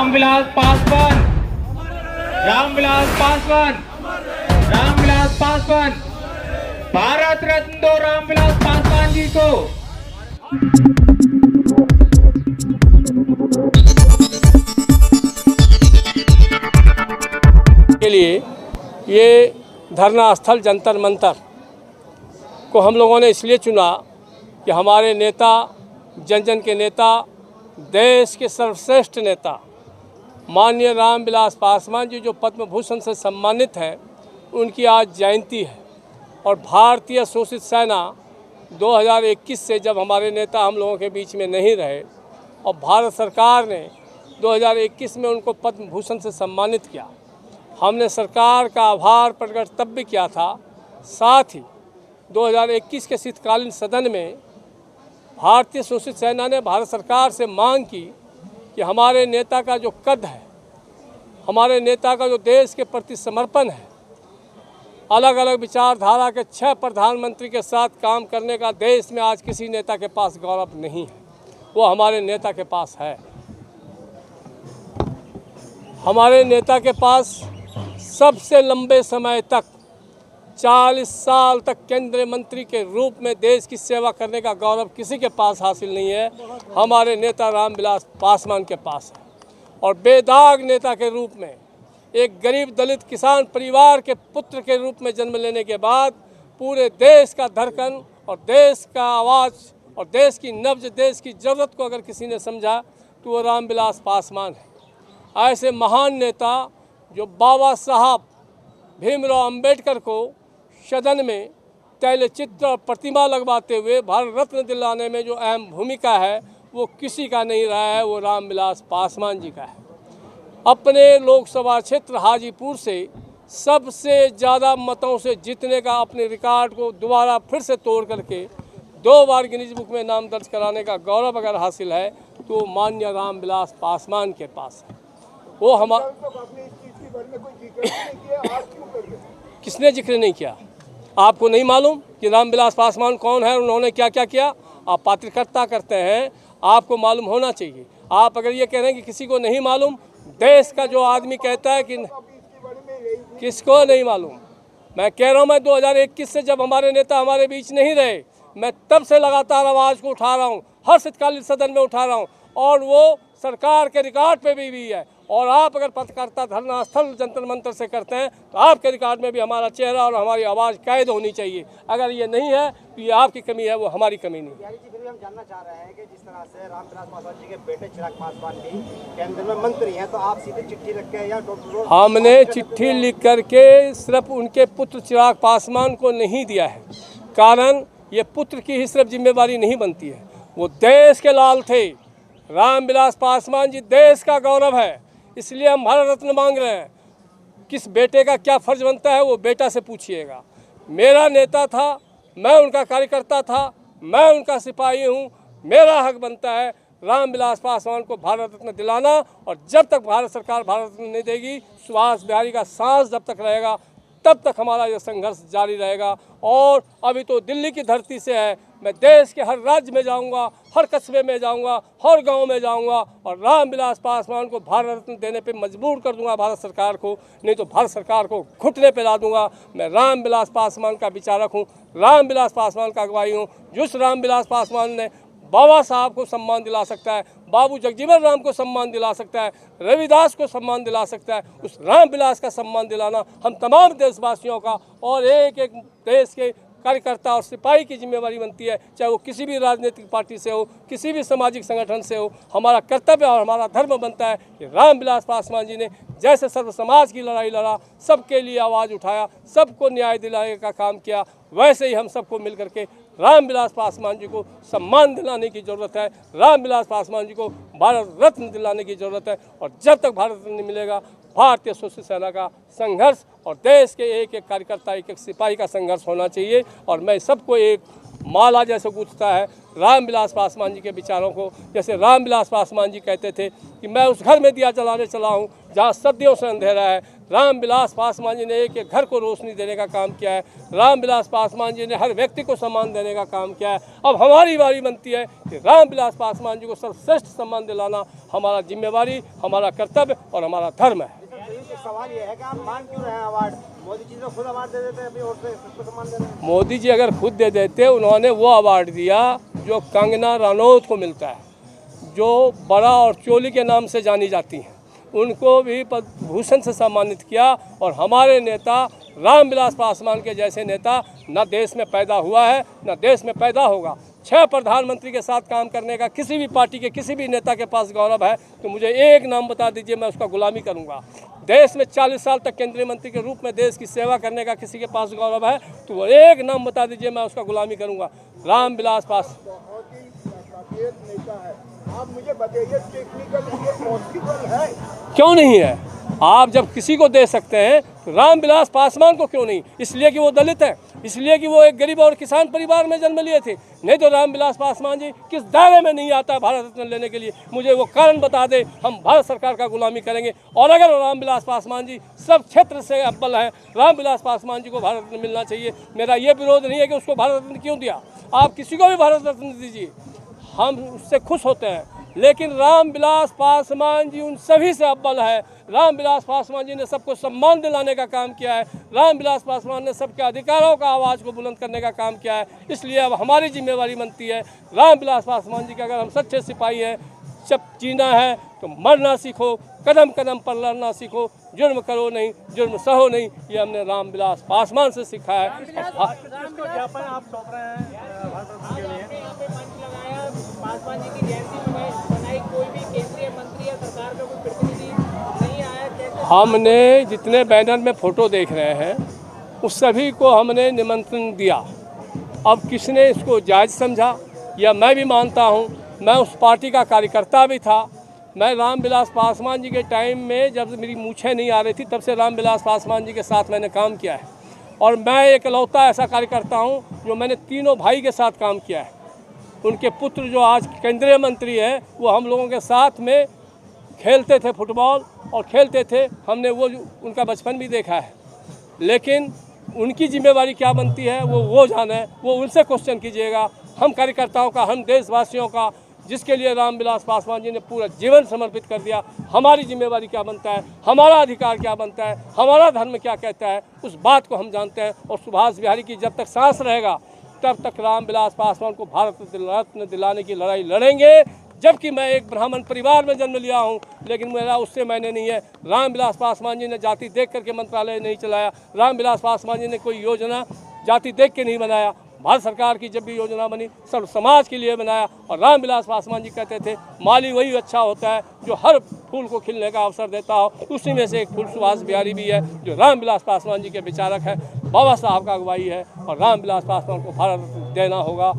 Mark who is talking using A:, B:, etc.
A: रामविलास पासवान, रामविलास पासवान, रामविलास पासवान, भारत रत्न दो रामविलास पासवान जी को।
B: के लिए ये धरना स्थल जंतर मंतर को हम लोगों ने इसलिए चुना कि हमारे नेता, जन जन के नेता, देश के सर्वश्रेष्ठ नेता माननीय रामविलास पासवान जी जो पद्म भूषण से सम्मानित हैं, उनकी आज जयंती है। और भारतीय शोषित सेना 2021 से जब हमारे नेता हम लोगों के बीच में नहीं रहे और भारत सरकार ने 2021 में उनको पद्म भूषण से सम्मानित किया, हमने सरकार का आभार प्रकट तब भी किया था। साथ ही 2021 के शीतकालीन सदन में भारतीय शोषित सेना ने भारत सरकार से मांग की कि हमारे नेता का जो कद है, हमारे नेता का जो देश के प्रति समर्पण है, अलग अलग विचारधारा के 6 प्रधानमंत्री के साथ काम करने का देश में आज किसी नेता के पास गौरव नहीं है, वो हमारे नेता के पास है। हमारे नेता के पास सबसे लंबे समय तक 40 साल तक केंद्रीय मंत्री के रूप में देश की सेवा करने का गौरव किसी के पास हासिल नहीं है, हमारे नेता रामविलास पासवान के पास है। और बेदाग नेता के रूप में एक गरीब दलित किसान परिवार के पुत्र के रूप में जन्म लेने के बाद पूरे देश का धड़कन और देश का आवाज़ और देश की नब्ज, देश की ज़रूरत को अगर किसी ने समझा तो वो रामविलास पासवान है। ऐसे महान नेता जो बाबा साहब भीमराव अंबेडकर को सदन में तैलचित्र और प्रतिमा लगवाते हुए भारत रत्न दिलाने में जो अहम भूमिका है, वो किसी का नहीं रहा है, वो रामविलास पासवान जी का है। अपने लोकसभा क्षेत्र हाजीपुर से सबसे ज़्यादा मतों से जीतने का अपने रिकॉर्ड को दोबारा फिर से तोड़ करके 2 बार गिनीज बुक में नाम दर्ज कराने का गौरव अगर हासिल है तो माननीय रामविलास पासवान के पास है। वो किसने जिक्र नहीं किया? आपको नहीं मालूम कि रामविलास पासवान कौन है, उन्होंने क्या क्या किया? आप पत्रकारिता करते हैं, आपको मालूम होना चाहिए। आप अगर ये कह रहे हैं कि किसी को नहीं मालूम, देश का जो आदमी कहता है कि किसको नहीं मालूम, मैं कह रहा हूँ, मैं 2021 से जब हमारे नेता हमारे बीच नहीं रहे, मैं तब से लगातार आवाज़ को उठा रहा हूँ, हर शीतकालीन सदन में उठा रहा हूँ, और वो सरकार के रिकॉर्ड पे भी है। और आप अगर पत्रकारिता धरना स्थल जंतर मंतर से करते हैं तो आपके रिकॉर्ड में भी हमारा चेहरा और हमारी आवाज़ कैद होनी चाहिए। अगर ये नहीं है तो ये आपकी कमी है, वो हमारी कमी नहीं।
C: यानी जी, फिर भी हम जानना चाह रहे हैं कि जिस तरह से रामविलास पासवान जी के बेटे चिराग पासवान भी केंद्र में मंत्री हैं, तो आप सीधे चिट्ठी लिख के या
B: हमने चिट्ठी लिख करके सिर्फ उनके पुत्र चिराग पासवान को नहीं दिया है, कारण ये पुत्र की ही सिर्फ जिम्मेवारी नहीं बनती है, वो देश के लाल थे। रामविलास पासवान जी देश का गौरव है, इसलिए हम भारत रत्न मांग रहे हैं। किस बेटे का क्या फर्ज बनता है वो बेटा से पूछिएगा। मेरा नेता था, मैं उनका कार्यकर्ता था, मैं उनका सिपाही हूँ, मेरा हक बनता है रामविलास पासवान को भारत रत्न दिलाना। और जब तक भारत सरकार भारत रत्न नहीं देगी, सुभाष बिहारी का सांस जब तक रहेगा, तब तक हमारा यह संघर्ष जारी रहेगा। और अभी तो दिल्ली की धरती से है, मैं देश के हर राज्य में जाऊंगा, हर कस्बे में जाऊंगा, हर गांव में जाऊंगा और रामविलास पासवान को भारत रत्न देने पे मजबूर कर दूंगा भारत सरकार को, नहीं तो भारत सरकार को घुटने पे ला दूंगा। मैं रामविलास पासवान का विचारक हूँ, रामविलास पासवान का अगुवाई हूँ। जिस रामविलास पासवान ने बाबा साहब को सम्मान दिला सकता है, बाबू जगजीवन राम को सम्मान दिला सकता है, रविदास को सम्मान दिला सकता है, उस रामविलास का सम्मान दिलाना हम तमाम देशवासियों का और एक एक देश के कार्यकर्ता और सिपाही की जिम्मेवारी बनती है, चाहे वो किसी भी राजनीतिक पार्टी से हो, किसी भी सामाजिक संगठन से हो। हमारा कर्तव्य और हमारा धर्म बनता है कि रामविलास पासवान जी ने जैसे सर्व समाज की लड़ाई लड़ा, सबके लिए आवाज़ उठाया, सबको न्याय दिलाने का काम किया, वैसे ही हम सबको मिल करके रामविलास पासवान जी को सम्मान दिलाने की ज़रूरत है, रामविलास पासवान जी को भारत रत्न दिलाने की ज़रूरत है। और जब तक भारत रत्न नहीं मिलेगा, भारतीय शोषित सेना का संघर्ष और देश के एक एक कार्यकर्ता, एक एक सिपाही का संघर्ष होना चाहिए। और मैं सबको एक माला जैसे गूंथता है रामविलास पासवान जी के विचारों को। जैसे रामविलास पासवान जी कहते थे कि मैं उस घर में दिया जलाने चला हूँ जहाँ सदियों से अंधेरा है, रामविलास पासवान जी ने एक एक घर को रोशनी देने का काम किया है। रामविलास पासवान जी ने हर व्यक्ति को सम्मान देने का काम किया है। अब हमारी बारी बनती है कि रामविलास पासवान जी को सर्वश्रेष्ठ सम्मान दिलाना हमारा जिम्मेवारी, हमारा कर्तव्य और हमारा धर्म है।
C: एक सवाल ये है कि आप मान क्यों रहे हैं अवार्ड? मोदी जी तो खुद अवार्ड दे देते हैं अपनी ओर से, सबको सम्मान दे रहे हैं।
B: मोदी जी अगर खुद दे देते, उन्होंने वो अवार्ड दिया जो कंगना रनौत को मिलता है, जो बड़ा और चोली के नाम से जानी जाती हैं, उनको भी पद्म भूषण से सम्मानित किया। और हमारे नेता रामविलास पासवान के जैसे नेता न देश में पैदा हुआ है न देश में पैदा होगा। 6 प्रधानमंत्री के साथ काम करने का किसी भी पार्टी के किसी भी नेता के पास गौरव है तो मुझे एक नाम बता दीजिए, मैं उसका गुलामी करूंगा। देश में 40 साल तक केंद्रीय मंत्री के रूप में देश की सेवा करने का किसी के पास गौरव है तो वो एक नाम बता दीजिए, मैं उसका गुलामी करूंगा, रामविलास पासवान।
D: बहुत ही नेता है, आप मुझे बताइए टेक्निकल ये पॉसिबल है?
B: क्यों नहीं है? आप जब किसी को दे सकते हैं तो रामविलास पासवान को क्यों नहीं? इसलिए कि वो दलित है, इसलिए कि वो एक गरीब और किसान परिवार में जन्म लिए थे। नहीं तो रामविलास पासवान जी किस दायरे में नहीं आता है भारत रत्न लेने के लिए? मुझे वो कारण बता दे, हम भारत सरकार का गुलामी करेंगे। और अगर रामविलास पासवान जी सब क्षेत्र से अव्वल हैं, रामविलास पासवान जी को भारत रत्न मिलना चाहिए। मेरा ये विरोध नहीं है कि उसको भारत रत्न क्यों दिया, आप किसी को भी भारत रत्न दीजिए, हम उससे खुश होते हैं। लेकिन रामविलास पासवान जी उन सभी से अव्वल है। रामविलास पासवान जी ने सबको सम्मान दिलाने का काम किया है। रामविलास पासवान ने सबके अधिकारों का आवाज़ को बुलंद करने का काम किया है। इसलिए अब हमारी जिम्मेवारी बनती है रामविलास पासवान जी के, अगर हम सच्चे सिपाही हैं, जब जीना है तो मरना सीखो, कदम कदम पर लड़ना सीखो, जुर्म करो नहीं, जुर्म सहो नहीं, ये हमने रामविलास पासवान से सीखा है।
C: ज्ञापन आप सौंप रहे हैं भारत रत्न के लिए? पासवान जी की जयंती बनाई, कोई भी केंद्रीय मंत्री या सरकार का कोई प्रतिनिधि नहीं आया।
B: हमने जितने बैनर में फ़ोटो देख रहे हैं उस सभी को हमने निमंत्रण दिया। अब किसने इसको जायज़ समझा, या मैं भी मानता हूँ, मैं उस पार्टी का कार्यकर्ता भी था। मैं रामविलास पासवान जी के टाइम में जब मेरी मूछें नहीं आ रही थी तब से रामविलास पासवान जी के साथ मैंने काम किया है। और मैं एकलौता ऐसा कार्यकर्ता हूँ जो मैंने तीनों भाई के साथ काम किया है। उनके पुत्र जो आज केंद्रीय मंत्री हैं वो हम लोगों के साथ में खेलते थे फुटबॉल और खेलते थे, हमने वो उनका बचपन भी देखा है। लेकिन उनकी जिम्मेवारी क्या बनती है वो जाने, वो उनसे क्वेश्चन कीजिएगा। हम कार्यकर्ताओं का, हम देशवासियों का, जिसके लिए रामविलास पासवान जी ने पूरा जीवन समर्पित कर दिया, हमारी जिम्मेवारी क्या बनता है, हमारा अधिकार क्या बनता है, हमारा धर्म क्या कहता है, उस बात को हम जानते हैं। और सुभाष बिहारी की जब तक सांस रहेगा तब तक रामविलास पासवान को भारत रत्न दिलाने की लड़ाई लड़ेंगे। जबकि मैं एक ब्राह्मण परिवार में जन्म लिया हूं, लेकिन मेरा उससे मैंने नहीं है। रामविलास पासवान जी ने जाति देख करके मंत्रालय नहीं चलाया, रामविलास पासवान जी ने कोई योजना जाति देख के नहीं बनाया। भारत सरकार की जब भी योजना बनी सर्व समाज के लिए बनाया। और रामविलास पासवान जी कहते थे माली वही अच्छा होता है जो हर फूल को खिलने का अवसर देता हो। उसी में से एक फूल सुभाष बिहारी भी है जो रामविलास पासवान जी के विचारक है, बाबा साहब का अगुवाई है। और रामविलास पासवान को भारत देना होगा।